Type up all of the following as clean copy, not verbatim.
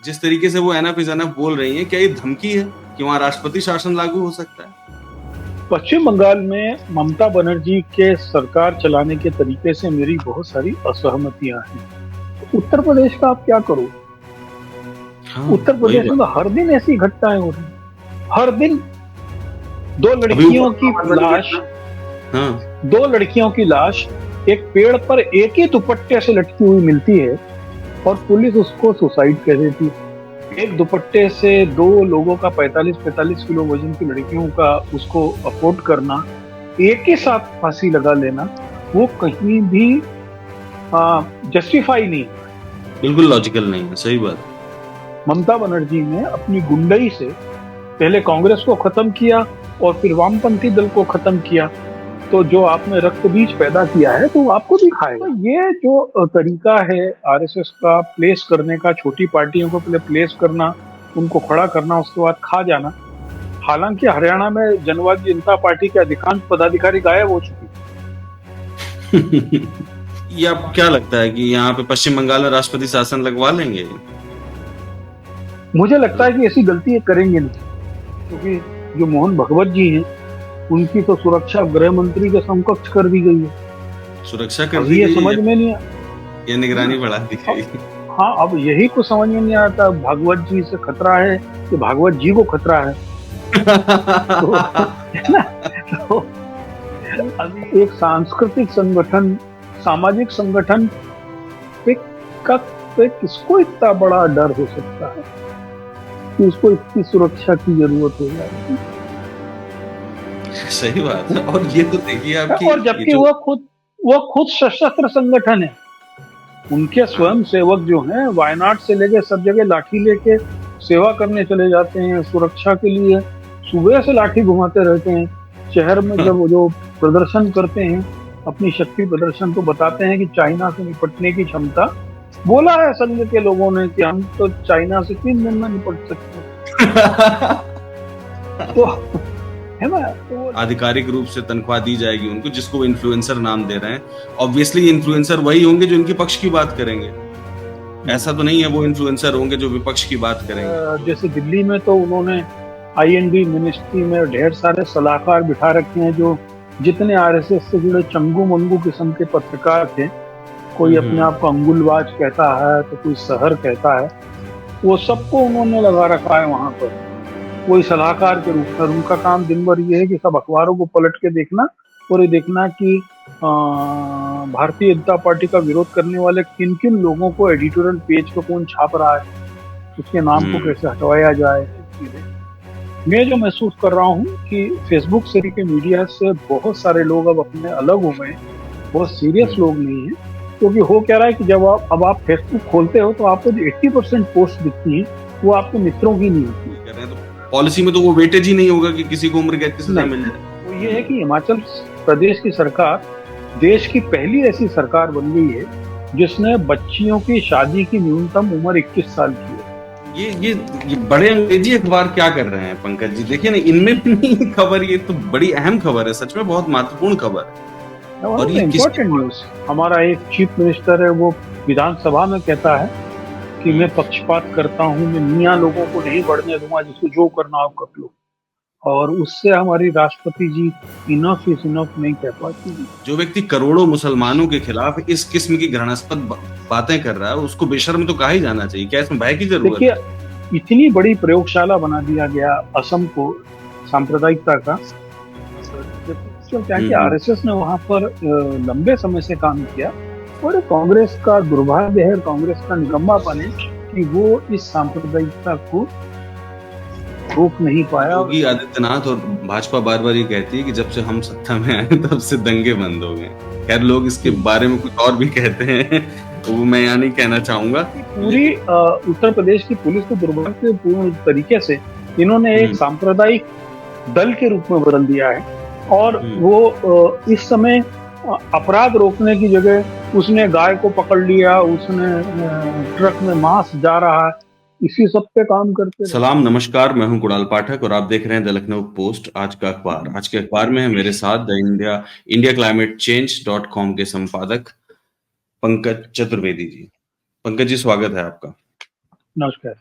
जिस तरीके से वो एनफ इज एनफ बोल रही हैं, क्या ये धमकी है कि वहां राष्ट्रपति शासन लागू हो सकता है? पश्चिम बंगाल में ममता बनर्जी के सरकार चलाने के तरीके से मेरी बहुत सारी असहमतियां हैं। उत्तर प्रदेश का आप क्या करो? हाँ, उत्तर वही प्रदेश में तो बात। हर दिन ऐसी घटनाएं हो रही हैं। हर दिन दो अभी लड़कियों की ऊपर लाश हाँ, दो लड़कियों की लाश एक पेड़ पर एक ही दुपट्टे से लटकी हुई मिलती है और पुलिस उसको सुसाइड कह देती है। एक दुपट्टे से दो लोगों का 45-45 किलो वजन की लड़कियों का उसको अफोर्ड करना, एक ही साथ फांसी लगा लेना, वो कहीं भी जस्टिफाई नहीं है। बिल्कुल लॉजिकल नहीं है, सही बात। ममता बनर्जी ने अपनी गुंडई से पहले कांग्रेस को खत्म किया और फिर वामपंथी दल को खत्म किया, तो जो आपने रक्त बीज पैदा किया है तो वो आपको भी खाएगा। तो ये जो तरीका है आरएसएस का प्लेस करने का, छोटी पार्टियों को पहले प्लेस करना, उनको खड़ा करना, उसके बाद खा जाना। हालांकि हरियाणा में जनवादी जनता पार्टी के अधिकांश पदाधिकारी गायब हो चुके हैं। ये आपको क्या लगता है कि यहाँ पे पश्चिम बंगाल में राष्ट्रपति शासन लगवा लेंगे? मुझे लगता है कि ऐसी गलती ये करेंगे नहीं, क्योंकि जो मोहन भगवत जी हैं उनकी तो सुरक्षा गृह मंत्री के समकक्ष कर दी गई है। सुरक्षा कर अब दी ये गई समझ है में नहीं या निगरानी बढ़ा दी गई? हाँ, अब यही कुछ समझ में नहीं आता, भागवत जी से खतरा है कि भागवत जी को खतरा है। तो है ना, तो अभी एक सांस्कृतिक संगठन, सामाजिक संगठन पे पे किसको इतना बड़ा डर हो सकता है कि उसको इतनी सुरक्षा की जरूरत हो जाएगी? सही बात है। और ये तो देखिए आपकी, और जबकि वो खुद सशस्त्र संगठन है। उनके स्वयं सेवक जो हैं वायनाड से लेके सब जगह लाठी लेके सेवा करने चले जाते हैं, सुरक्षा के लिए सुबह से लाठी घुमाते रहते हैं। शहर में जब वो जो प्रदर्शन करते हैं, अपनी शक्ति प्रदर्शन, तो बताते हैं कि चाइना से निपटने की क्षमता, बोला है संघ के लोगों ने कि हम तो चाइना से 3 दिन में निपट सकते हैं। तो है ना, तो आधिकारिक रूप से तनख्वाह दी जाएगी उनको, जिसको वो इन्फ्लुएंसर नाम दे रहे हैं। ऑब्वियसली इन्फ्लुएंसर वही होंगे जो इनके पक्ष की बात करेंगे। ऐसा तो नहीं है वो इन्फ्लुएंसर होंगे जो विपक्ष की बात करेंगे। जैसे दिल्ली में तो उन्होंने आईएनडी मिनिस्ट्री में ढेर सारे सलाहकार बिठा रखे हैं, जो जितने आरएसएस से जुड़े चंगू मंगू किस्म के पत्रकार थे, कोई अपने आप को अंगुलवाज कहता है तो कोई सहर कहता है, वो सबको उन्होंने लगा रखा है वहां पर कोई सलाहकार के रूप में। उनका काम दिन भर ये है कि सब अखबारों को पलट के देखना और ये देखना कि भारतीय जनता पार्टी का विरोध करने वाले किन किन लोगों को एडिटोरियल पेज पे कौन छाप रहा है, उसके नाम को कैसे हटवाया जाए। मैं जो महसूस कर रहा हूँ कि फेसबुक से के मीडिया से बहुत सारे लोग अब अपने अलग हो गए, बहुत सीरियस लोग नहीं है। क्योंकि हो क्या रहा है कि जब आप फेसबुक खोलते हो तो आपको जो 80% पोस्ट दिखती है वो आपके मित्रों की नहीं होती। पॉलिसी में तो वो वेटेज ही नहीं होगा कि किसी को उम्र कैद की सजा मिल जाए। तो ये है कि हिमाचल प्रदेश की सरकार देश की पहली ऐसी सरकार बन गई है जिसने बच्चियों की शादी की न्यूनतम उम्र 21 साल की है। ये बड़े अंग्रेजी अखबार क्या कर रहे हैं पंकज जी? देखिए ना, इनमें भी नहीं खबर, ये तो बड़ी अहम खबर है, सच में बहुत महत्वपूर्ण खबर है। और ये इम्पोर्टेंट न्यूज। हमारा एक चीफ मिनिस्टर है, वो विधानसभा में कहता है कि मैं पक्षपात करता हूँ, मैं मियाँ लोगों को नहीं बढ़ने दूंगा, जिसको जो करना हो कर लो। और उससे हमारी राष्ट्रपति जी इनफ इज इनफ नहीं कह पाती। जो व्यक्ति करोड़ों मुसलमानों के खिलाफ इस किस्म की घृणास्पद बातें कर रहा है, उसको बेशर्म तो कहा ही जाना चाहिए। क्या इसमें भय की जरूरत है? देखिए, इतनी बड़ी प्रयोगशाला बना दिया गया असम को सांप्रदायिकता का। क्या कि आरएसएस ने वहां पर लंबे समय से काम किया और कांग्रेस का दुर्भाग्य है, कांग्रेस का निकम्मापन है कि वो इस सांप्रदायिकता को रोक नहीं पाया। योगी आदित्यनाथ और भाजपा बार बार ये कहती है कि जब से हम सत्ता में आए तब से दंगे बंद हो गए। खैर, लोग इसके बारे में कुछ और भी कहते हैं, वो मैं यहाँ नहीं कहना चाहूंगा। पूरी उत्तर प्रदेश की पुलिस को दुर्भाग्यपूर्ण तरीके से इन्होंने एक सांप्रदायिक दल के रूप में बदल दिया है और वो इस समय अपराध रोकने की जगह उसने गाय को पकड़ लिया, उसने ट्रक में मांस जा रहा है, इसी सब पे काम करते। सलाम, नमस्कार, मैं हूं कुणाल पाठक और आप देख रहे हैं द लखनऊ पोस्ट, आज का अखबार। आज के अखबार में है मेरे साथ द इंडिया क्लाइमेट चेंज.com के संपादक पंकज चतुर्वेदी जी। पंकज जी, स्वागत है आपका। नमस्कार।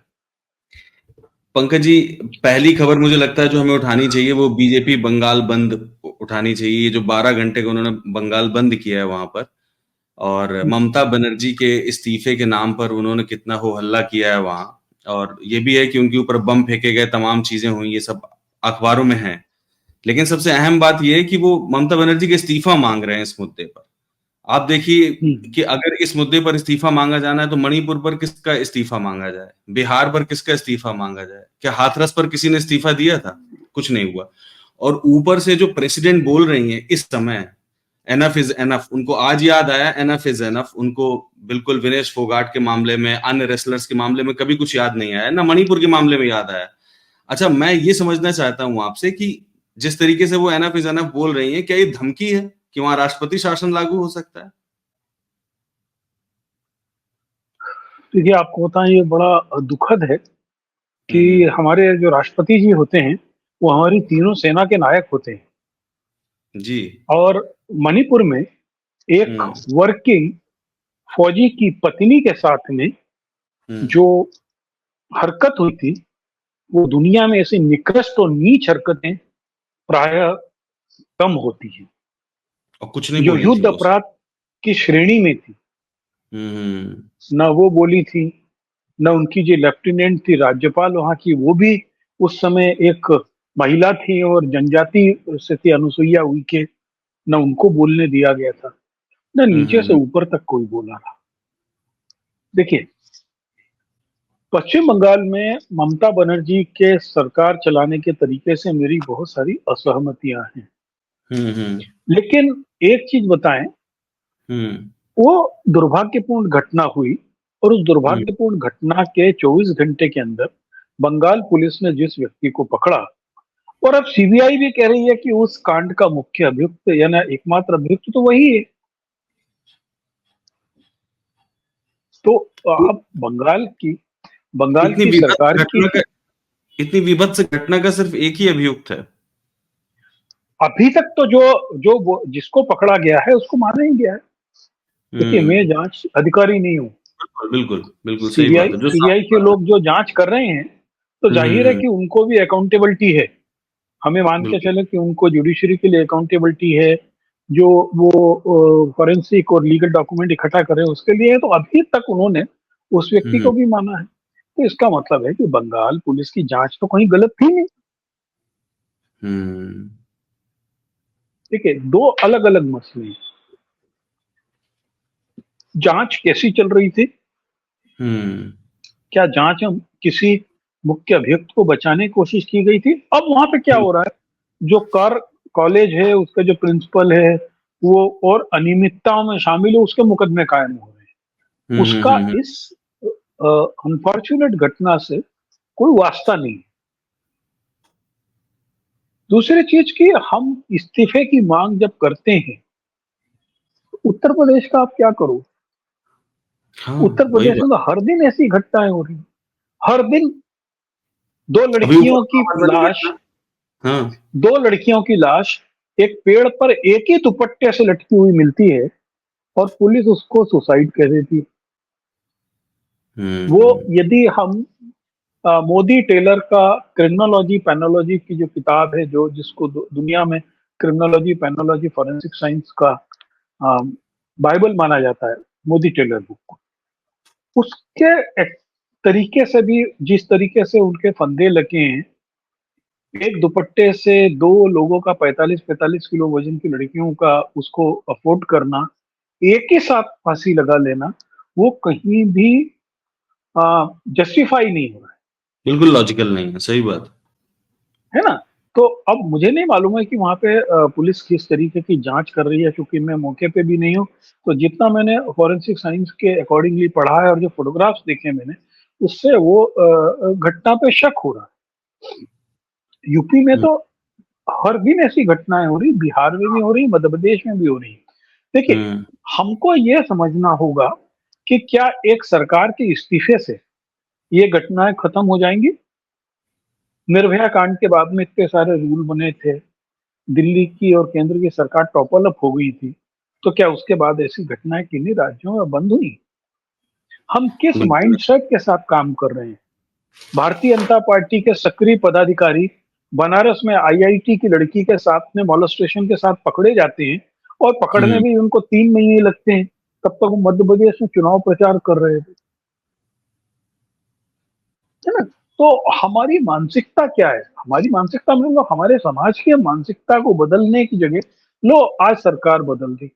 पंकज जी, पहली खबर मुझे लगता है जो हमें उठानी चाहिए वो बीजेपी बंगाल बंद उठानी चाहिए। ये जो 12 घंटे का उन्होंने बंगाल बंद किया है वहां पर, और ममता बनर्जी के इस्तीफे के नाम पर उन्होंने कितना हो हल्ला किया है वहां। और ये भी है कि उनके ऊपर बम फेंके गए, तमाम चीजें हुई, ये सब अखबारों में है। लेकिन सबसे अहम बात यह है कि वो ममता बनर्जी का इस्तीफा मांग रहे हैं इस मुद्दे पर। आप देखिए कि अगर इस मुद्दे पर इस्तीफा मांगा जाना है तो मणिपुर पर किसका इस्तीफा मांगा जाए, बिहार पर किसका इस्तीफा मांगा जाए? क्या हाथरस पर किसी ने इस्तीफा दिया था? कुछ नहीं हुआ। और ऊपर से जो प्रेसिडेंट बोल रही हैं इस समय, एनफ इज एनफ, उनको आज याद आया एनफ इज एनफ। उनको बिल्कुल विनेश फोगाट के मामले में, अन्य रेसलर्स के मामले में कभी कुछ याद नहीं आया ना, मणिपुर के मामले में याद आया। अच्छा, मैं ये समझना चाहता हूं आपसे कि जिस तरीके से वो एनफ इज एनफ बोल रही हैं, क्या ये धमकी है कि वहां राष्ट्रपति शासन लागू हो सकता है? देखिए, आपको बताएं, ये बड़ा दुखद है कि हम्म। हमारे जो राष्ट्रपति जी होते हैं वो हमारी तीनों सेना के नायक होते हैं, जी। और मणिपुर में एक हम्म। वर्किंग फौजी की पत्नी के साथ में हम्म। जो हरकत हुई थी, वो दुनिया में ऐसी निकृष्ट और नीच हरकतें प्रायः कम होती हैं, और कुछ नहीं जो बोली थी युद्ध वो उसने। अपराध की श्रेणी में थी। हम्म। न वो बोली थी, न उनकी जो लेफ्टिनेंट थी राज्यपाल वहां की, वो भी उस समय एक महिला थी और जनजाति से थी, अनुसुईया उइके, न उनको बोलने दिया गया था, न नीचे से हम्म। ऊपर तक कोई बोला था। देखिए, पश्चिम बंगाल में ममता बनर्जी के सरकार चलाने के तरीके से मेरी बहुत सारी असहमतियां हैं, हम्म। लेकिन एक चीज बताएं, हम्म। वो दुर्भाग्यपूर्ण घटना हुई, और उस हम्म। दुर्भाग्यपूर्ण घटना के 24 घंटे के अंदर बंगाल पुलिस ने जिस व्यक्ति को पकड़ा, और अब सीबीआई भी कह रही है कि उस कांड का मुख्य अभियुक्त या ना एकमात्र अभियुक्त तो वही है। तो तो अब बंगाल इतनी की विभत्स सरकार की घटना का इतनी विभत्स घटना का सिर्फ एक ही अभियुक्त है? अभी तक तो जिसको पकड़ा गया है उसको माना ही गया है। देखिए, मैं हम्म। जांच अधिकारी नहीं हूँ, बिल्कुल बिल्कुल सही सीबीआई बात है, जो सीबीआई साफ के बात है। लोग जो जांच कर रहे हैं, तो जाहिर है हम्म। कि उनको भी अकाउंटेबिलिटी है। हमें मान के बिल्कुल। चले कि उनको जुडिशरी के लिए अकाउंटेबिलिटी है, जो वो फॉरेंसिक और लीगल डॉक्यूमेंट इकट्ठा कर रहे हैं उसके लिए है। तो अभी तक उन्होंने उस व्यक्ति को हम्म। भी माना है, तो इसका मतलब है कि बंगाल पुलिस की जांच तो कहीं गलत थी नहीं। हम्म। देखिए, दो अलग अलग मसले हैं। जांच कैसी चल रही थी? हम्म। क्या जांच में किसी मुख्य अभियुक्त को बचाने की कोशिश की गई थी? अब वहां पे क्या हो रहा है, जो कर कॉलेज है उसका जो प्रिंसिपल है वो और अनियमितताओं में शामिल है, उसके मुकदमे कायम हो रहे हैं। हम्म। उसका इस अनफॉर्चुनेट घटना से कोई वास्ता नहीं है। दूसरी चीज की, हम इस्तीफे की मांग जब करते हैं, उत्तर प्रदेश का आप क्या करो? हाँ, उत्तर वही प्रदेश में बात। तो हर दिन ऐसी घटनाएं हो रही हैं। हर दिन दो अभी ऊपर लड़कियों की खबर बन लाश गया ना। हाँ। दो लड़कियों की लाश एक पेड़ पर एक ही दुपट्टे से लटकी हुई मिलती है, और पुलिस उसको सुसाइड कह देती है। वो, हम्म। यदि हम मोदी टेलर का क्रिमिनोलॉजी पैनोलॉजी की जो किताब है, जो जिसको दुनिया में क्रिमिनोलॉजी पैनोलॉजी फॉरेंसिक साइंस का अ, बाइबल माना जाता है, मोदी टेलर बुक, उसके तरीके से भी, जिस तरीके से उनके फंदे लगे हैं, एक दुपट्टे से दो लोगों का 45-45 किलो वजन की लड़कियों का उसको अफोर्ड करना, एक ही साथ फांसी लगा लेना, वो कहीं भी जस्टिफाई नहीं हो रहा बिल्कुल लॉजिकल नहीं है, सही बात। है ना? तो अब मुझे नहीं मालूम है कि वहां पे पुलिस किस तरीके की जांच कर रही है, क्योंकि मैं मौके पे भी नहीं हूँ। तो जितना मैंने फॉरेंसिक साइंस के अकॉर्डिंगली पढ़ा है और जो फोटोग्राफ्स देखे मैंने, उससे वो घटना पे शक हो रहा है। यूपी में हम्म। तो हर दिन ऐसी घटनाएं हो रही, बिहार में भी हो रही, मध्य प्रदेश में भी हो रही। देखिए, हम्म। हमको ये समझना होगा कि क्या एक सरकार के इस्तीफे से ये घटनाएं खत्म हो जाएंगी? निर्भया कांड के बाद में इतने सारे रूल बने थे, दिल्ली की और केंद्र की सरकार टॉपल अप हो गई थी, तो क्या उसके बाद ऐसी घटनाएं किन्हीं राज्यों में बंद हुई? हम किस बिल्कुल। माइंडसेट के साथ काम कर रहे हैं? भारतीय जनता पार्टी के सक्रिय पदाधिकारी बनारस में आईआईटी की लड़की के साथ में मॉलेस्टेशन के साथ पकड़े जाते हैं और पकड़ने हम्म। में उनको 3 महीने लगते हैं, तब तक वो मध्य प्रदेश में चुनाव प्रचार कर रहे थे, है ना। तो हमारी मानसिकता क्या है, हमारी मानसिकता में लोग हमारे समाज की मानसिकता को बदलने की जगह, लो आज सरकार बदल दी,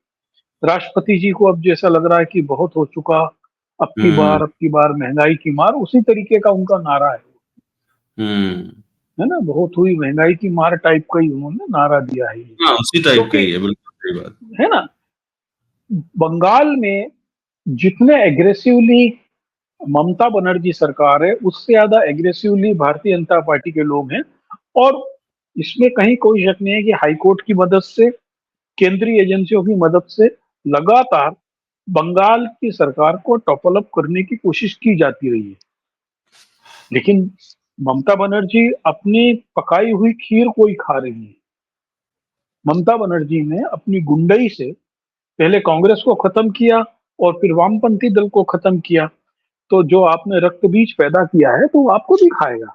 राष्ट्रपति जी को अब जैसा लग रहा है कि बहुत हो चुका, हम्म। अब की बार महंगाई की मार, उसी तरीके का उनका नारा हम्म। है ना, बहुत हुई महंगाई की मार टाइप का ही उन्होंने नारा दिया है ये। हाँ, उसी टाइप का क्योंकि ही है, बिल्कुल सही बात। है ना, बंगाल में जितने एग्रेसिवली ममता बनर्जी सरकार है, उससे ज्यादा एग्रेसिवली भारतीय जनता पार्टी के लोग हैं। और इसमें कहीं कोई शक नहीं है कि हाईकोर्ट की मदद से, केंद्रीय एजेंसियों की मदद से लगातार बंगाल की सरकार को टॉपल अप करने की कोशिश की जाती रही है। लेकिन ममता बनर्जी अपनी पकाई हुई खीर को ही खा रही है। ममता बनर्जी ने अपनी गुंडई से पहले कांग्रेस को खत्म किया और फिर वामपंथी दल को खत्म किया। तो जो आपने रक्त बीज पैदा किया है तो वो आपको भी खाएगा।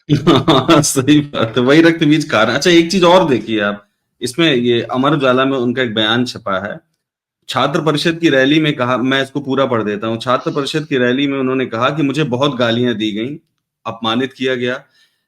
हाँ, सही बात है, वही रक्त बीज खा रहे हैं। अच्छा, एक चीज और देखिए आप, इसमें ये अमर उजाला में उनका एक बयान छपा है। छात्र परिषद की रैली में कहा, मैं इसको पूरा पढ़ देता हूँ। छात्र परिषद की रैली में उन्होंने कहा कि मुझे बहुत गालियां दी गईं, अपमानित किया गया,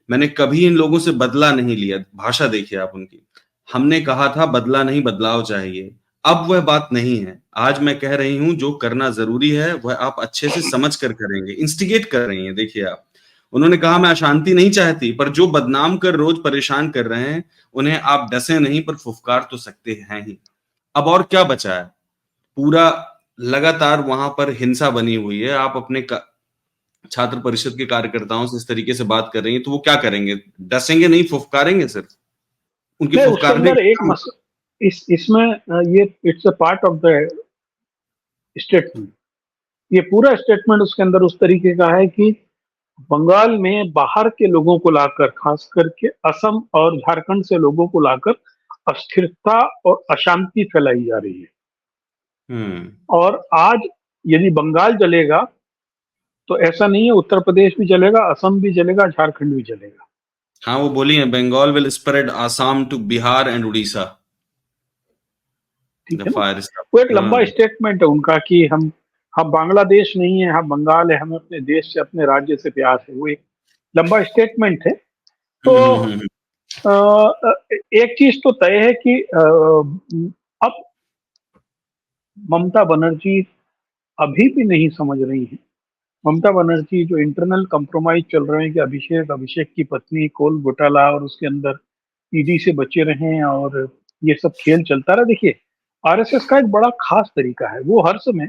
मैंने कभी इन लोगों से बदला नहीं लिया। भाषा देखिए आप उनकी। हमने कहा था बदला नहीं, बदलाव चाहिए। अब वह बात नहीं है। आज मैं कह रही हूं, जो करना जरूरी है वह आप अच्छे से समझ कर करेंगे। इंस्टिगेट कर रही हैं, देखिए आप। उन्होंने कहा, मैं अशांति नहीं चाहती, पर जो बदनाम कर रोज परेशान कर रहे हैं, उन्हें आप डसे नहीं पर फुफकार तो सकते हैं ही। अब और क्या बचा है? पूरा लगातार वहां पर हिंसा बनी हुई है। आप अपने छात्र परिषद के कार्यकर्ताओं से इस तरीके से बात कर रही हैं, तो वो क्या करेंगे? डसेंगे नहीं, फुफकारेंगे सिर्फ। उनकी नहीं, उसके फुफकारने अंदर का एक क्या मतलब? इसमें ये it's a part of the statement. ये पूरा स्टेटमेंट उसके अंदर उस तरीके का है कि बंगाल में बाहर के लोगों को लाकर, खास करके असम और झारखंड से लोगों को लाकर अस्थिरता और अशांति फैलाई जा रही है। हम्म। और आज यदि बंगाल जलेगा तो ऐसा नहीं है, उत्तर प्रदेश भी जलेगा, असम भी जलेगा, झारखंड भी जलेगा। हाँ, वो बोली है, Bengal will spread Assam to Bihar and Orissa. ठीक द है ना। फायर वो एक स्टार्ट। लंबा हाँ। स्टेटमेंट है उनका कि हम बांग्लादेश नहीं है, हम बंगाल है, हमें अपने देश से, अपने राज्य से प्यार है। वो एक लंबा स्टेटमेंट है। तो हम्म। एक चीज तो तय है कि अब ममता बनर्जी अभी भी नहीं समझ रही है। ममता बनर्जी जो इंटरनल कंप्रोमाइज चल रहे हैं कि अभिषेक अभिषेक की पत्नी कोल घोटाला और उसके अंदर ईडी से बचे रहें और ये सब खेल चलता रहा। देखिए, आरएसएस का एक बड़ा खास तरीका है, वो हर समय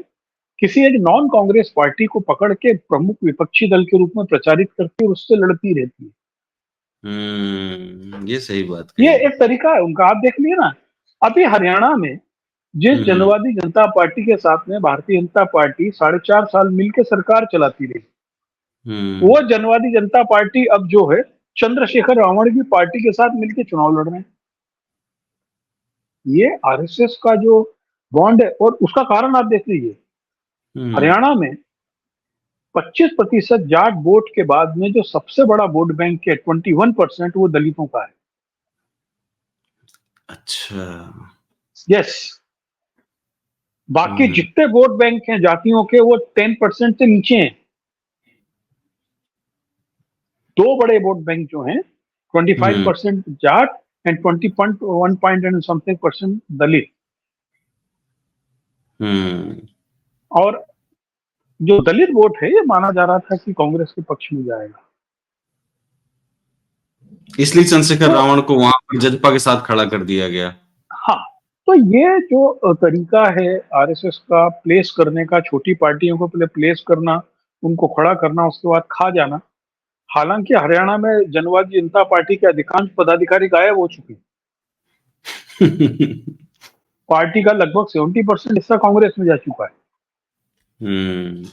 किसी एक नॉन कांग्रेस पार्टी को पकड़ के प्रमुख विपक्षी दल के रूप में प्रचारित करती है और उससे लड़ती रहती है। ये सही बात ये कही है। एक तरीका है उनका। आप देख लिए ना, अभी हरियाणा में जिस हम्म। जनवादी जनता पार्टी के साथ में भारतीय जनता पार्टी 4.5 साल मिलकर सरकार चलाती रही, हम्म। वो जनवादी जनता पार्टी अब जो है चंद्रशेखर रावण की पार्टी के साथ मिलकर चुनाव लड़ रहे हैं। ये आरएसएस का जो बॉन्ड है, और उसका कारण आप देख लीजिए, हम्म। हरियाणा में 25% जाट वोट के बाद में जो सबसे बड़ा वोट बैंक है 21%, वो दलितों का है। अच्छा। यस। बाकी हम्म। जितने वोट बैंक हैं जातियों के, वो 10% से नीचे हैं। दो बड़े वोट बैंक जो हैं, hmm. 25% Jat and 20.1 point and something percent Dalit. Hmm. और जो दलित वोट है, ये माना जा रहा था कि कांग्रेस के पक्ष में जाएगा। इसलिए चंद्रशेखर तो रावण को वहां पर जजपा के साथ खड़ा कर दिया गया। हाँ, तो ये जो तरीका है आरएसएस का प्लेस करने का, छोटी पार्टियों को पहले प्लेस करना, उनको खड़ा करना, उसके बाद खा जाना। हालांकि हरियाणा में जनवादी जनता पार्टी के अधिकांश पदाधिकारी गायब हो चुके हैं। पार्टी का लगभग 70% हिस्सा कांग्रेस में जा चुका है। हम्म।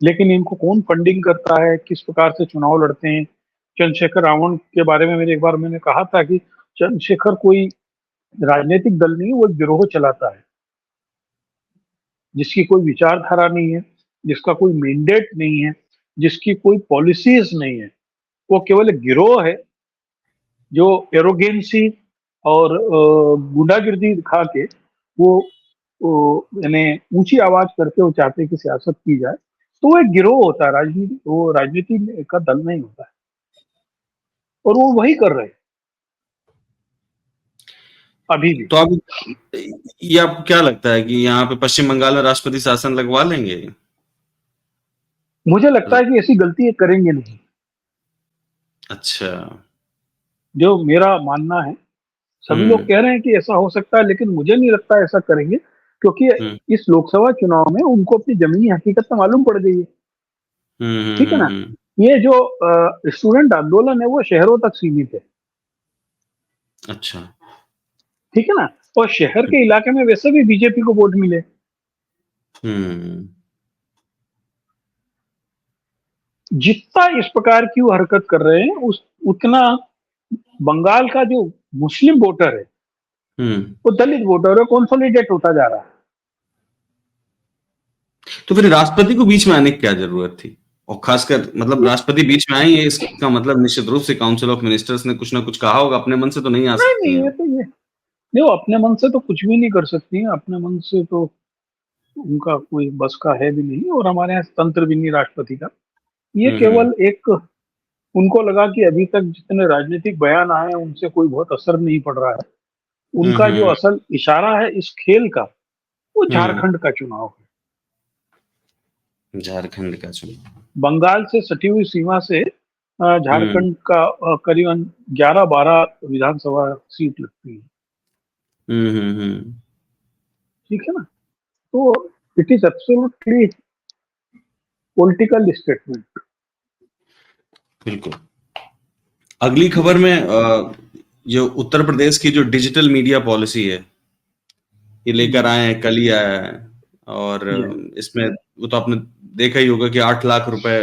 लेकिन इनको कौन फंडिंग करता है, किस प्रकार से चुनाव लड़ते हैं? चंद्रशेखर रावण के बारे में मेरे एक बार मैंने कहा था कि चंद्रशेखर कोई राजनीतिक दल नहीं, वो एक गिरोह चलाता है जिसकी कोई विचारधारा नहीं है। जिसका कोई मैंडेट नहीं है, जिसकी कोई पॉलिसीज नहीं है, वो केवल एक गिरोह है जो एरोगेंसी और गुंडागिर्दी दिखा के यानी ऊंची आवाज करके वो चाहते हैं कि सियासत की जाए। तो वो एक गिरोह होता है, राजनीति वो राजनीति का दल नहीं होता है, और वो वही कर रहे हैं अभी भी। तो अब ये आपको क्या लगता है कि यहाँ पे पश्चिम बंगाल में राष्ट्रपति शासन लगवा लेंगे? मुझे लगता है कि ऐसी गलती ये करेंगे नहीं, अच्छा। जो मेरा मानना है। सभी लोग कह रहे हैं कि ऐसा हो सकता है, लेकिन मुझे नहीं लगता ऐसा करेंगे, क्योंकि इस लोकसभा चुनाव में उनको अपनी जमीनी हकीकत तो मालूम पड़ गई है। ठीक है ना। ये जो स्टूडेंट आंदोलन है वो शहरों तक सीमित है। अच्छा। ठीक है ना। और शहर के इलाके में वैसे भी बीजेपी को वोट मिले। जितना इस प्रकार की वो हरकत कर रहे हैं उतना बंगाल का जो मुस्लिम वोटर है, वो दलित वोटर है, कंसोलिडेट होता जा रहा है। तो फिर राष्ट्रपति को बीच में आने की क्या जरूरत थी? और खासकर मतलब राष्ट्रपति बीच में आएंगे, इसका मतलब निश्चित रूप से काउंसिल ऑफ मिनिस्टर्स ने कुछ ना कुछ कहा होगा, अपने मन से तो नहीं आ सकती नहीं, हैं। ये तो ये नहीं, वो अपने मन से तो कुछ भी नहीं कर सकती है। अपने मन से तो उनका कोई बस का है भी नहीं, और हमारे यहाँ तंत्र भी नहीं राष्ट्रपति का। ये केवल एक, उनको लगा कि अभी तक जितने राजनीतिक बयान आए हैं उनसे कोई बहुत असर नहीं पड़ रहा है। उनका जो असल इशारा है इस खेल का, वो झारखंड का चुनाव है। झारखंड का चुनाव, बंगाल से सटी हुई सीमा से झारखंड का करीबन 11-12 विधानसभा सीट लगती है। ठीक है ना। तो it is absolutely political statement. बिल्कुल। अगली खबर में जो उत्तर प्रदेश की जो डिजिटल मीडिया पॉलिसी है, ये लेकर आए हैं, कल ही आया है। और इसमें वो तो आपने देखा ही होगा कि 8 लाख रुपए,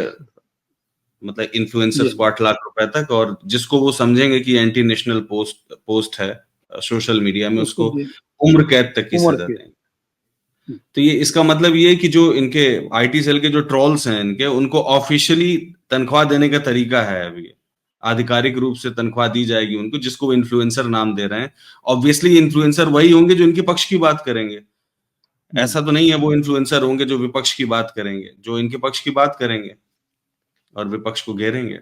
मतलब इन्फ्लुएंसर्स को 8 लाख रुपए तक, और जिसको वो समझेंगे कि एंटी नेशनल पोस्ट है सोशल मीडिया में, उसको उम्र कैद तक की सजा देंगे। तो ये इसका मतलब ये है कि जो इनके आईटी सेल के जो ट्रोल्स हैं इनके, उनको ऑफिशियली तनख्वाह देने का तरीका है अभी, आधिकारिक रूप से तनख्वाह दी जाएगी उनको, जिसको वो इन्फ्लुएंसर नाम दे रहे हैं। ऑब्वियसली इन्फ्लुएंसर वही होंगे जो इनके पक्ष की बात करेंगे। ऐसा तो नहीं है वो इन्फ्लुएंसर होंगे जो विपक्ष की बात करेंगे, जो इनके पक्ष की बात करेंगे और विपक्ष को घेरेंगे।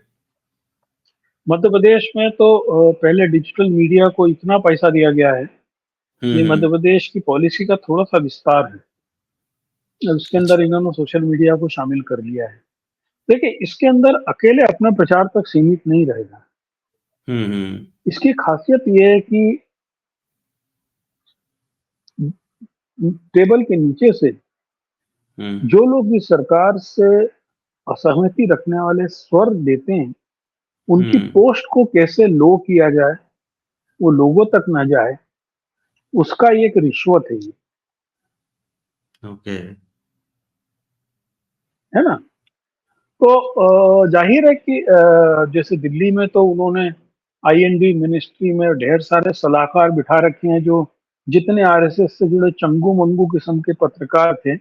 मध्य प्रदेश में तो पहले डिजिटल मीडिया को इतना पैसा दिया गया है कि मध्य प्रदेश की पॉलिसी का थोड़ा सा विस्तार है। इसके अंदर इन्होंने सोशल मीडिया को शामिल कर लिया है। देखिए, इसके अंदर अकेले अपने प्रचार तक सीमित नहीं रहेगा। इसकी खासियत यह है कि टेबल के नीचे से जो लोग इस सरकार से असहमति रखने वाले स्वर देते हैं, उनकी पोस्ट को कैसे लो किया जाए, वो लोगों तक ना जाए, उसका एक रिश्वत है ये। ओके। है ना। तो जाहिर है कि जैसे दिल्ली में तो उन्होंने आईएनडी मिनिस्ट्री में ढेर सारे सलाहकार बिठा रखे हैं, जो जितने आरएसएस से जुड़े चंगू मंगू किस्म के पत्रकार थे,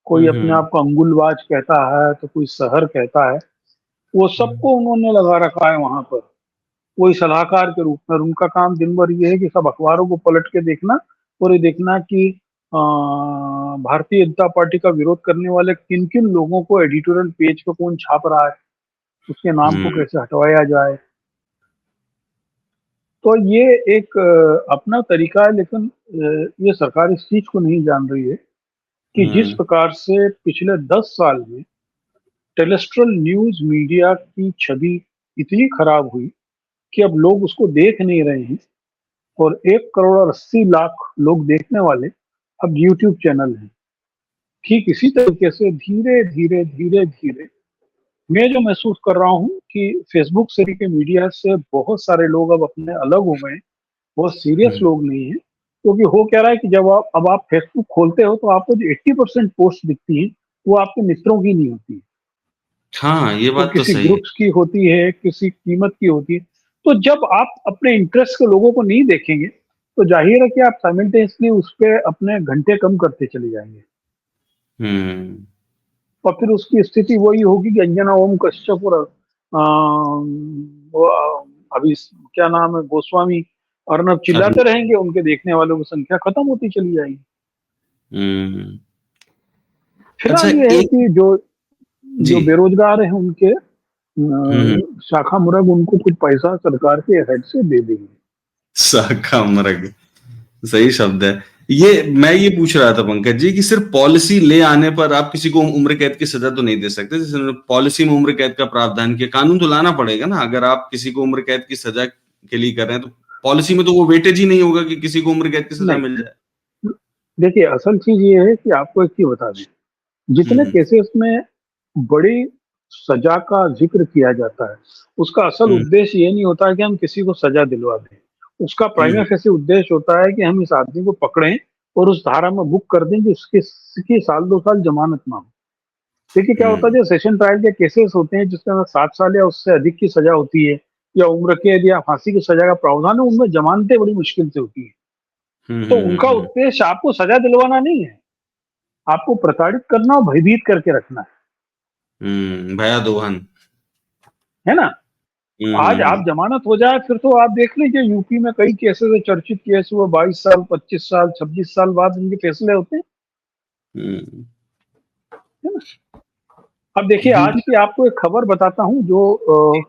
कोई अपने आप को अंगुलवाज कहता है तो कोई सहर कहता है, वो सबको उन्होंने लगा रखा है वहां पर कोई सलाहकार के रूप में। उनका काम दिन भर ये है कि सब अखबारों को पलट के देखना और ये देखना कि भारतीय जनता पार्टी का विरोध करने वाले किन किन लोगों को एडिटोरियल पेज पे कौन छाप रहा है, उसके नाम को कैसे हटवाया जाए। तो ये एक अपना तरीका है, लेकिन ये सरकार इस चीज को नहीं जान रही है कि जिस प्रकार से पिछले 10 साल में टेरेस्ट्रियल न्यूज मीडिया की छवि इतनी खराब हुई कि अब लोग उसको देख नहीं रहे हैं, और 1 करोड़ 80 लाख लोग देखने वाले अब यूट्यूब चैनल हैं। ठीक इसी तरीके से धीरे धीरे धीरे धीरे मैं जो महसूस कर रहा हूँ कि फेसबुक से के मीडिया से बहुत सारे लोग अब अपने अलग हो गए, बहुत सीरियस लोग नहीं है। क्योंकि हो क्या रहा है कि जब आप फेसबुक खोलते हो तो आपको जो 80% पोस्ट दिखती है वो आपके मित्रों की नहीं होती है, हाँ, ये वो बात तो किसी सही है। ग्रुप्स की होती है, किसी कीमत की होती है। तो जब आप अपने इंटरेस्ट के लोगों को नहीं देखेंगे तो जाहिर है कि आप साइमल्टेनियसली उस पर अपने घंटे कम करते चले जाएंगे। और फिर उसकी स्थिति वही होगी कि अंजना ओम कश्यप और वो अभी क्या नाम है, गोस्वामी, अर्नब चिल्लाते अभी रहेंगे, उनके देखने वालों की संख्या खत्म होती चली जाएगी। हम्म। अच्छा फिलहाल ये है एक कि जो जी। जो बेरोजगार हैं उनके हम्म। शाखा मुरग उनको कुछ पैसा सरकार के हेड से दे देंगे। शाखा मर्ग, सही शब्द है। ये मैं ये पूछ रहा था पंकज जी कि सिर्फ पॉलिसी ले आने पर आप किसी को उम्र कैद की सजा तो नहीं दे सकते, जैसे उन्होंने पॉलिसी में उम्र कैद का प्रावधान किया, कानून तो लाना पड़ेगा ना। अगर आप किसी को उम्र कैद की सजा के लिए कर रहे हैं तो पॉलिसी में तो वो वेटेज ही नहीं होगा कि किसी को उम्र कैद की सजा नहीं, मिल जाए। देखिए असल चीज ये है कि आपको एक चीज बता दें, जितने हम्म। केसेस में बड़ी सजा का जिक्र किया जाता है, उसका असल हम्म। उद्देश्य ये नहीं होता है कि हम किसी को सजा दिलवा दें। उसका प्राइमा हम्म। फेसी उद्देश्य होता है कि हम इस आदमी को पकड़ें और उस धारा में बुक कर दें कि उसकी साल 2 साल जमानत ना हो। देखिए क्या होता है, हम्म। जो सेशन ट्रायल के केसेस होते हैं जिसके अंदर 7 साल या उससे अधिक की सजा होती है, या उम्र कैद या फांसी की सजा का प्रावधान है, उनमें जमानतें बड़ी मुश्किल से होती है। हम्म। तो उनका उद्देश्य आपको सजा दिलवाना नहीं है, आपको प्रताड़ित करना और भयभीत करके रखना भया दोहन। है ना। आज आप हम्म। जमानत हो जाए फिर तो आप देख लीजिए, यूपी में कई केसेस है, चर्चित केस हुए, 22 साल, 25 साल, 26 साल बाद उनके फैसले होते हैं, हम्म। है ना। अब देखिए आज यूपी। की आपको एक खबर बताता हूँ जो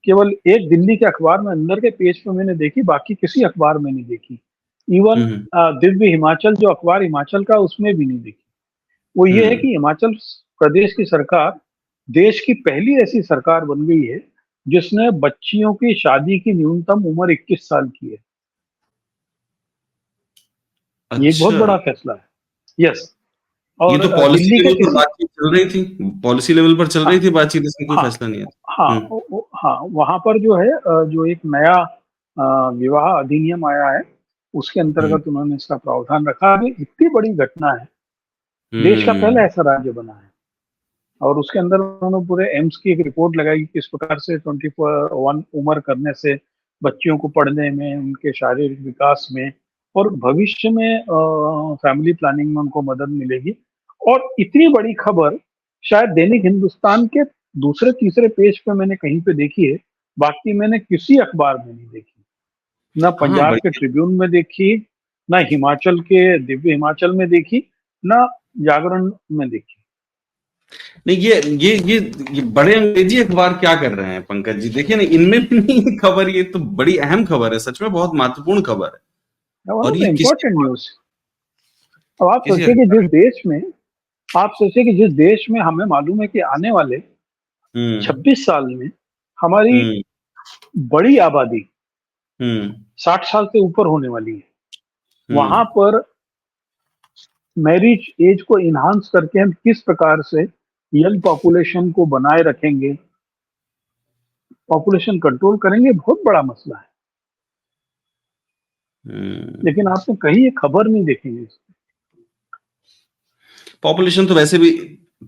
केवल एक दिल्ली के अखबार में अंदर के पेज पे मैंने देखी, बाकी किसी अखबार में नहीं देखी। इवन हम्म। दिव्य हिमाचल जो अखबार हिमाचल का, उसमें भी नहीं देखी। वो ये है हम्म। कि हिमाचल प्रदेश की सरकार देश की पहली ऐसी सरकार बन गई है जिसने बच्चियों की शादी की न्यूनतम उम्र 21 साल की है। ये एक बहुत अच्छा, बड़ा फैसला है। यस। ये और तो पॉलिसी दिल्ली के लेवल पर किसी, बातचीत चल रही थी, पॉलिसी लेवल पर चल हाँ रही थी बातचीत, इसमें कोई हाँ फैसला नहीं हाँ आया। हाँ, वहां पर जो है जो एक नया विवाह अधिनियम आया है, उसके हम्म। अंतर्गत उन्होंने इसका प्रावधान रखा है। इतनी बड़ी घटना है, देश का पहला हम्म। ऐसा राज्य बना है। और उसके अंदर उन्होंने पूरे एम्स की एक रिपोर्ट लगाई कि किस प्रकार से 21 उम्र करने से बच्चियों को पढ़ने में, उनके शारीरिक विकास में और भविष्य में फैमिली प्लानिंग में उनको मदद मिलेगी। और इतनी बड़ी खबर शायद दैनिक हिंदुस्तान के दूसरे तीसरे पेज पे मैंने कहीं पे देखी है, बाकी मैंने किसी अखबार में नहीं देखी। ना हाँ पंजाब के बढ़िया। ट्रिब्यून में देखी, ना हिमाचल के दिव्य हिमाचल में देखी, ना जागरण में देखी। नहीं ये बड़े अंग्रेजी अखबार क्या कर रहे हैं पंकज जी, देखिए ना, इनमें भी नहीं है खबर। ये तो बड़ी अहम खबर है, सच में बहुत महत्वपूर्ण खबर है। और ये किसी इम्पोर्टेंट न्यूज। अब आप किसी सोचिए कि अखबार। आप सोचिए कि जिस देश में हमें मालूम है कि आने वाले हम्म। 26 साल में हमारी हम्म। बड़ी आबादी हम्म। 60 साल से ऊपर होने वाली है, वहां हम्म। पर मैरिज एज को इन्हांस करके हम किस प्रकार से यंग पॉपुलेशन को बनाए रखेंगे, पॉपुलेशन कंट्रोल करेंगे, बहुत बड़ा मसला है। लेकिन हम्म। आपने कहीं ये खबर नहीं देखेंगे। पॉपुलेशन तो वैसे भी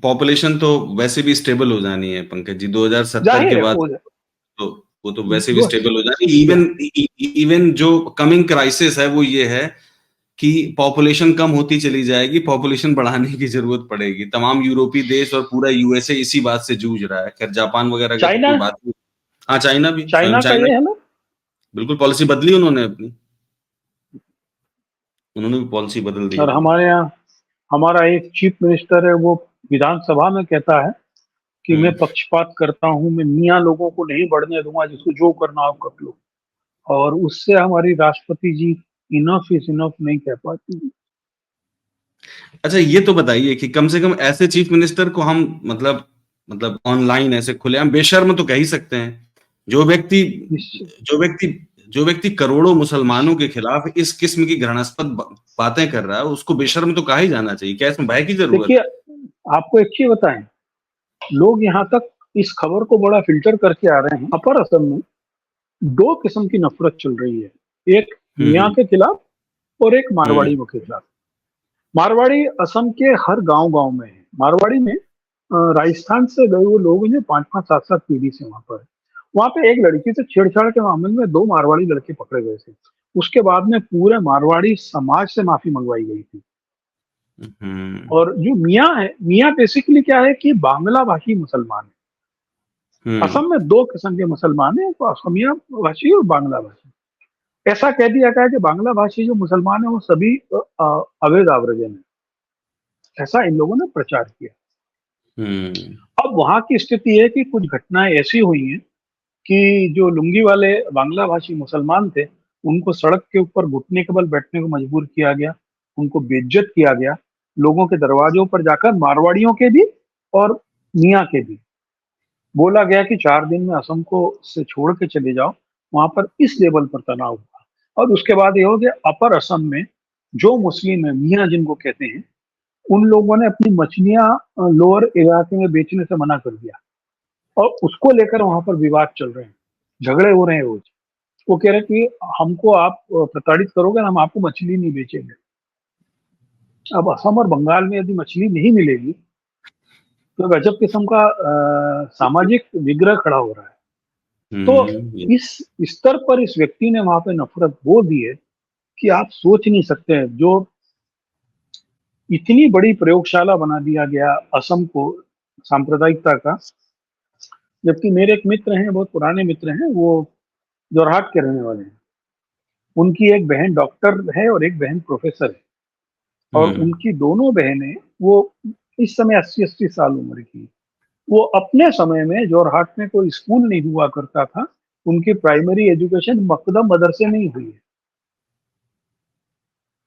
पॉपुलेशन तो वैसे भी स्टेबल हो जानी है पंकज जी, 2070 के जाहिर है बाद। वो तो वो तो वैसे भी वो स्टेबल हो जानी। या, इवन इवन जो कमिंग क्राइसिस है वो ये है कि पॉपुलेशन कम होती चली जाएगी, पॉपुलेशन बढ़ाने की जरूरत पड़ेगी। तमाम यूरोपीय देश और पूरा यूएसए इसी बात से जूझ रहा है। खैर जापान वगैरह का तो चाइना कोई बात नहीं। हाँ, चाइना भी, स्वयं चाइना का चाइना ये है ना। बिल्कुल पॉलिसी बदली उन्होंने अपनी, उन्होंने भी पॉलिसी बदल दी और अपनी। हमारे यहाँ हमारा एक चीफ मिनिस्टर है, वो विधानसभा में कहता है कि मैं हम्म। पक्षपात करता हूं, मैं मियाँ लोगों को नहीं बढ़ने दूंगा, जिसको जो करना हो कर लो। और उससे हमारी राष्ट्रपति जी इनफ इज इनफ नहीं कह पाती। अच्छा ये तो बताइए कि कम से कम ऐसे चीफ मिनिस्टर को हम मतलब ऑनलाइन ऐसे खुलेआम बेशर्म तो कह ही सकते हैं। जो व्यक्ति निश्चित। जो व्यक्ति जो व्यक्ति करोड़ों मुसलमानों के खिलाफ इस किस्म की घृणास्पद बातें कर रहा है, उसको बेशर्म तो कहा ही जाना चाहिए। क्या इसमें भय की जरूरत देखिए है? आपको एक चीज बताएं, लोग यहाँ तक इस खबर को बड़ा फिल्टर करके आ रहे हैं। अपर असम में दो किस्म की नफरत चल रही है, एक मियाँ हम्म। के खिलाफ और एक हम्म। मारवाड़ी के खिलाफ। मारवाड़ी असम के हर गांव गांव में है। मारवाड़ी में राजस्थान से गए हुए लोग हैं, 5-5, 7-7 पीढ़ी से वहां पर। वहां पे एक लड़की से छेड़छाड़ के मामले में 2 मारवाड़ी लड़के पकड़े गए थे। उसके बाद में पूरे मारवाड़ी समाज से माफी मंगवाई गई थी। हम्म। और जो मियाँ है, मियाँ बेसिकली क्या है कि बांग्ला भाषी मुसलमान है। हम्म। असम में दो किस्म के मुसलमान हैं, तो असमिया भाषी और बांग्ला भाषी। ऐसा कह दिया गया है कि बांग्ला भाषी जो मुसलमान है वो सभी अवैध आव्रजन है, ऐसा इन लोगों ने प्रचार किया। हम्म। अब वहां की स्थिति है कि कुछ घटनाएं ऐसी हुई हैं कि जो लुंगी वाले बांग्ला भाषी मुसलमान थे, उनको सड़क के ऊपर घुटने के बल बैठने को मजबूर किया गया, उनको बेइज्जत किया गया, लोगों के दरवाजों पर जाकर, मारवाड़ियों के भी और मियाँ के भी, बोला गया कि 4 दिन में असम को से छोड़ के चले जाओ। वहां पर इस लेवल पर तनाव हुआ। और उसके बाद ये हो गया, अपर असम में जो मुस्लिम है, मियाँ जिनको कहते हैं, उन लोगों ने अपनी मछलियां लोअर इलाके में बेचने से मना कर दिया, और उसको लेकर वहां पर विवाद चल रहे हैं, झगड़े हो रहे हैं रोज। वो कह रहे हैं कि हमको आप प्रताड़ित करोगे, हम आपको मछली नहीं बेचेंगे। अब असम और बंगाल में यदि मछली नहीं मिलेगी तो गजब किस्म का सामाजिक विग्रह खड़ा हो रहा है। तो इस स्तर पर इस व्यक्ति ने वहां पे नफरत बो दी है कि आप सोच नहीं सकते हैं। जो इतनी बड़ी प्रयोगशाला बना दिया गया असम को सांप्रदायिकता का, जबकि मेरे एक मित्र हैं, बहुत पुराने मित्र हैं, वो जोरहाट के रहने वाले हैं। उनकी एक बहन डॉक्टर है और एक बहन प्रोफेसर है, और हम्म। उनकी दोनों बहनें, वो इस समय 80-80 साल उम्र की। वो अपने समय में जोरहाट में कोई स्कूल नहीं हुआ करता था, उनकी प्राइमरी एजुकेशन मकदम मदरसे में ही हुई है।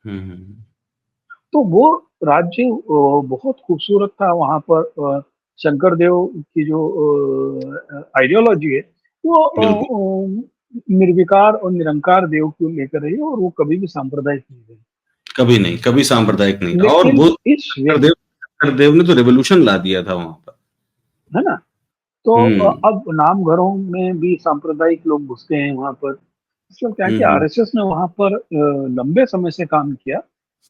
हम्म। तो वो राज्य बहुत खूबसूरत था। वहां पर शंकर देव की जो आइडियोलॉजी है, वो बिल्कुल। निर्विकार और निरंकार देव को लेकर रही है, और वो कभी भी सांप्रदायिक नहीं रही। कभी नहीं, कभी सांप्रदायिक नहीं था। और लेकिन वो इस शंकरदेव ने तो रेवोल्यूशन ला दिया था वहां पर। है ना, तो हम्म। अब नाम घरों में भी सांप्रदायिक लोग घुसते हैं वहां पर। तो क्या है कि हम्म। आरएसएस ने वहां पर लंबे समय से काम किया,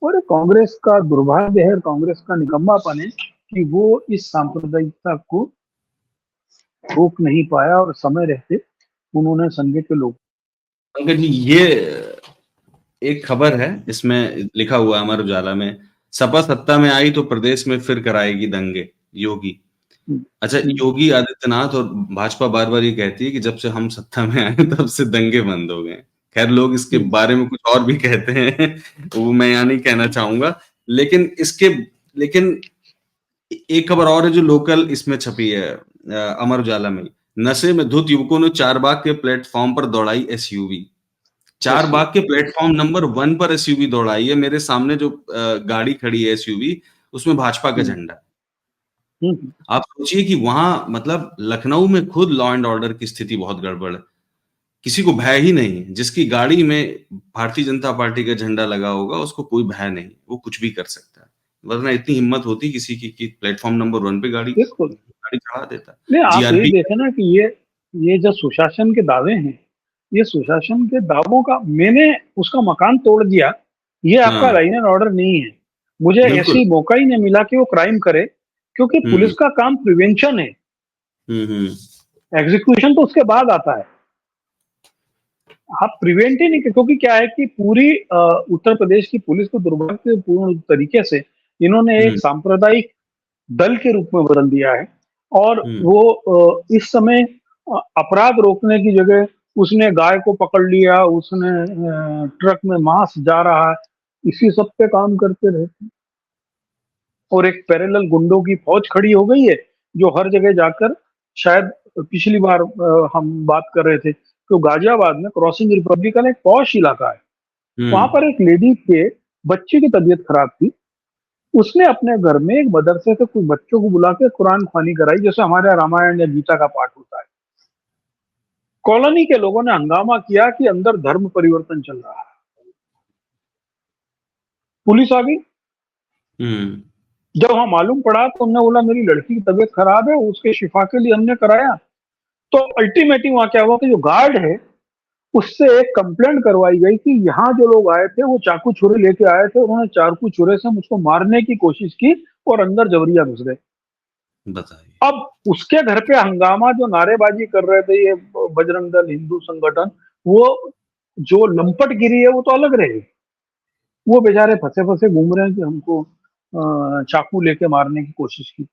और कांग्रेस का दुर्भाग्य है, कांग्रेस का निकम्मापन है कि वो इस सांप्रदायिकता को रोक नहीं पाया, और समय रहते उन्होंने संघ के लोग। पंकज जी, ये एक खबर है, इसमें लिखा हुआ है अमर उजाला में, सपा सत्ता में आई तो प्रदेश में फिर कराएगी दंगे, योगी। हम्म, अच्छा, हम्म, योगी आदित्यनाथ और भाजपा बार बार ये कहती है कि जब से हम सत्ता में आए तब से दंगे बंद हो गए। खैर, लोग इसके हम्म, बारे में कुछ और भी कहते हैं, वो मैं यहाँ नहीं कहना चाहूंगा। लेकिन इसके लेकिन एक खबर और है जो लोकल इसमें छपी है, अमर उजाला में। नशे में धुत युवकों ने चारबाग के प्लेटफॉर्म पर दौड़ाई एसयूवी। ऐसी। चारबाग के प्लेटफॉर्म नंबर 1 पर एसयूवी दौड़ाई है। मेरे सामने जो गाड़ी खड़ी है एसयूवी, उसमें भाजपा का हम्म, झंडा। हम्म, आप सोचिए कि वहां मतलब लखनऊ में खुद लॉ एंड ऑर्डर की स्थिति बहुत गड़बड़ है। किसी को भय ही नहीं है। जिसकी गाड़ी में भारतीय जनता पार्टी का झंडा लगा होगा, उसको कोई भय नहीं, वो कुछ भी कर सकता है। वरना इतनी हिम्मत होती किसी की कि प्लेटफॉर्म नंबर 1 पे गाड़ी बिल्कुल। गाड़ी चढ़ा देता। नहीं, आप ये जीआरपी। देखें ना कि ये जो सुशासन के दावे हैं, ये सुशासन के दावों का, मैंने उसका मकान तोड़ दिया, ये आपका हाँ, लाइन एंड ऑर्डर नहीं है। मुझे बिल्कुल। ऐसी मौका ही नहीं मिला कि वो क्राइम करे, क्योंकि हम्म। पुलिस का काम प्रिवेंशन है, हम्म। एग्जीक्यूशन तो उसके बाद आता है। आप प्रिवेंट ही नहीं कर, क्योंकि क्या है कि पूरी उत्तर प्रदेश की पुलिस को दुर्भाग्यपूर्ण तरीके से इन्होंने एक हम्म। सांप्रदायिक दल के रूप में बदल दिया है। और हम्म। वो इस समय अपराध रोकने की जगह उसने गाय को पकड़ लिया, उसने ट्रक में मांस जा रहा है, इसी सब पे काम करते रहे। और एक पैरेलल गुंडों की फौज खड़ी हो गई है, जो हर जगह जाकर, शायद पिछली बार हम बात कर रहे थे, तो गाजियाबाद में क्रॉसिंग रिपब्लिकन एक पॉश इलाका है, वहां हम्म। पर एक लेडी के बच्चे की तबीयत खराब थी। उसने अपने घर में एक मदरसे से कुछ बच्चों को बुला के कुरान ख्वानी कराई, जैसे हमारे यहाँ रामायण या गीता का पाठ होता है। कॉलोनी के लोगों ने हंगामा किया कि अंदर धर्म परिवर्तन चल रहा है। पुलिस आ गई। हम्म। जब वहां मालूम पड़ा तो उन्होंने बोला मेरी लड़की की तबीयत खराब है, उसके शिफा के लिए हमने कराया। तो अल्टीमेटली वहां क्या हुआ कि जो गार्ड है, उससे एक कंप्लेंट करवाई गई कि यहाँ जो लोग आए थे वो चाकू छुरे लेके आए थे, उन्होंने चाकू छुरे से मुझको मारने की कोशिश की, और अंदर जबरिया घुस गए। बताइए। अब उसके घर पे हंगामा, जो नारेबाजी कर रहे थे ये बजरंग दल, हिंदू संगठन, वो जो लंपट गिरी है वो तो अलग रहे, वो बेचारे फंसे फंसे घूम रहे हैं कि हमको चाकू लेके मारने की कोशिश की।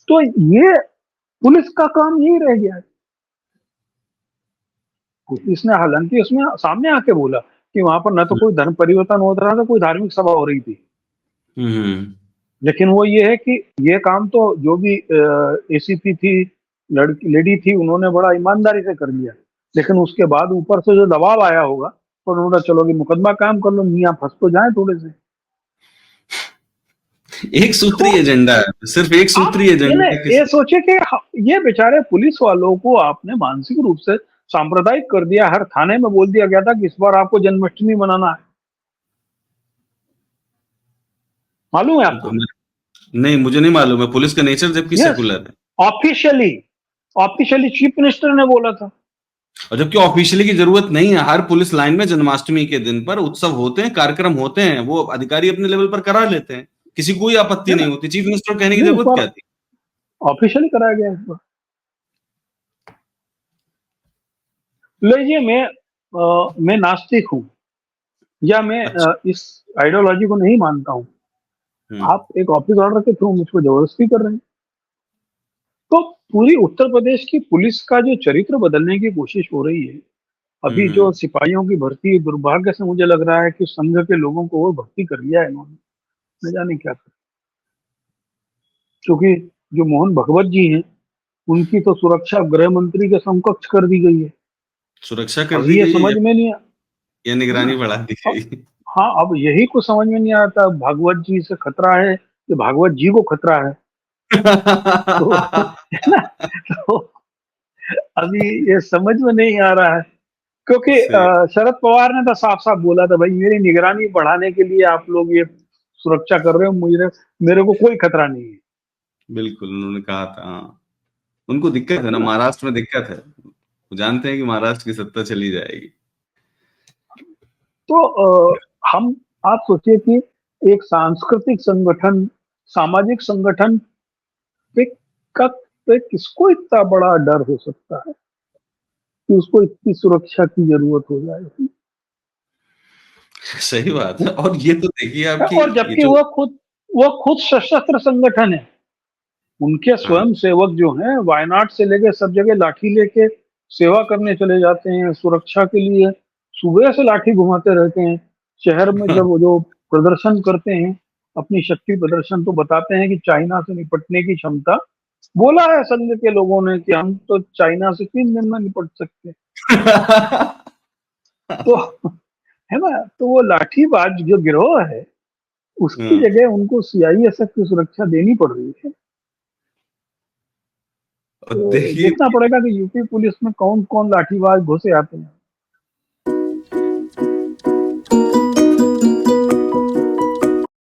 तो ये पुलिस का काम यही रह गया है। पुलिस ने हालांकि उसमें सामने आके बोला कि वहां पर न तो कोई धर्म परिवर्तन हो रहा था, कोई धार्मिक सभा हो रही थी, हम्म। लेकिन वो ये है कि ये काम तो जो भी एसीपी थी, लड़की लेडी थी, उन्होंने बड़ा ईमानदारी से कर लिया। लेकिन उसके बाद ऊपर से जो दबाव आया होगा, तो उन्होंने चलो कि मुकदमा काम कर लो, मियाँ फंस तो जाए थोड़े से। एक सूत्री तो एजेंडा है, सिर्फ एक आप सूत्री एजेंडा है ये किसी। सोचे कि ये बेचारे पुलिस वालों को आपने मानसिक रूप से सांप्रदायिक कर दिया। हर थाने में बोल दिया गया था कि इस बार आपको जन्माष्टमी मनाना है। मालूम है तो आपको? नहीं, मुझे नहीं मालूम है, पुलिस का नेचर जबकि यस, सेकुलर है। ऑफिशियली ऑफिशियली चीफ मिनिस्टर ने बोला था। और जबकि ऑफिशियली की जरूरत नहीं है, हर पुलिस लाइन में जन्माष्टमी के दिन पर उत्सव होते हैं, कार्यक्रम होते हैं, वो अधिकारी अपने लेवल पर करा लेते हैं, किसी को कोई आपत्ति है नहीं ना? होती, चीफ मिनिस्टर को कहने की नहीं, इस जरूरत बार क्या थी। ऑफिशियली कराया गया इस बार। लीजिए, मैं नास्तिक हूं, या मैं अच्छा। इस आइडियोलॉजी को नहीं मानता हूं। हम्म। आप एक ऑफिस ऑर्डर के थ्रू मुझको जबरदस्ती कर रहे हैं। तो पूरी उत्तर प्रदेश की पुलिस का जो चरित्र बदलने की कोशिश हो रही है, अभी जो हम्म। सिपाहियों की भर्ती, दुर्भाग्य से मुझे लग रहा है कि संघ के लोगों को वो भर्ती कर लिया है इन्होंने, न जाने क्या कर। क्योंकि जो मोहन भगवत जी हैं, उनकी तो सुरक्षा गृह मंत्री के समकक्ष कर दी गई है। सुरक्षा कर अब दी ये गई है समझ में नहीं या है ना? निगरानी बढ़ा दी अब गई। हाँ, अब यही कुछ समझ में नहीं आता, भागवत जी से खतरा है कि भागवत जी को खतरा है। तो है ना? तो अभी ये समझ में नहीं आ रहा है, क्योंकि सही। शरद पवार ने तो साफ साफ बोला था, भाई मेरी निगरानी बढ़ाने के लिए आप लोग ये सुरक्षा कर रहे हो, मुझे मेरे को कोई खतरा नहीं है। बिल्कुल, उन्होंने कहा था, हाँ। उनको दिक्कत है है ना, ना? महाराष्ट्र में दिक्कत है, वो जानते हैं कि महाराष्ट्र की सत्ता चली जाएगी। तो हम आप सोचिए कि एक सांस्कृतिक संगठन, सामाजिक संगठन पे का पे किसको इतना बड़ा डर हो सकता है कि उसको इतनी सुरक्षा की जरूरत हो जाए? सही बात है। और ये तो देखिए आपकी, और ये जबकि जो, वो खुद सशस्त्र संगठन है। उनके हाँ। स्वयं सेवक जो हैं, वायनाड से लेके सब जगह लाठी लेके सेवा करने चले जाते हैं, सुरक्षा के लिए सुबह से लाठी घुमाते रहते हैं। शहर में जब वो जो प्रदर्शन करते हैं, अपनी शक्ति प्रदर्शन, तो बताते हैं कि चाइना से निपटने की क्षमता, बोला है संघ के लोगों ने कि हम तो चाइना से 3 दिन में निपट सकते हैं। तो है ना? तो वो लाठीबाज जो गिरोह है, उसकी हाँ, जगह उनको सीआईएसएफ की सुरक्षा देनी पड़ रही है। और तो देखिए, देखना पड़ेगा कि यूपी पुलिस में कौन कौन लाठीबाज घुसे आते हैं।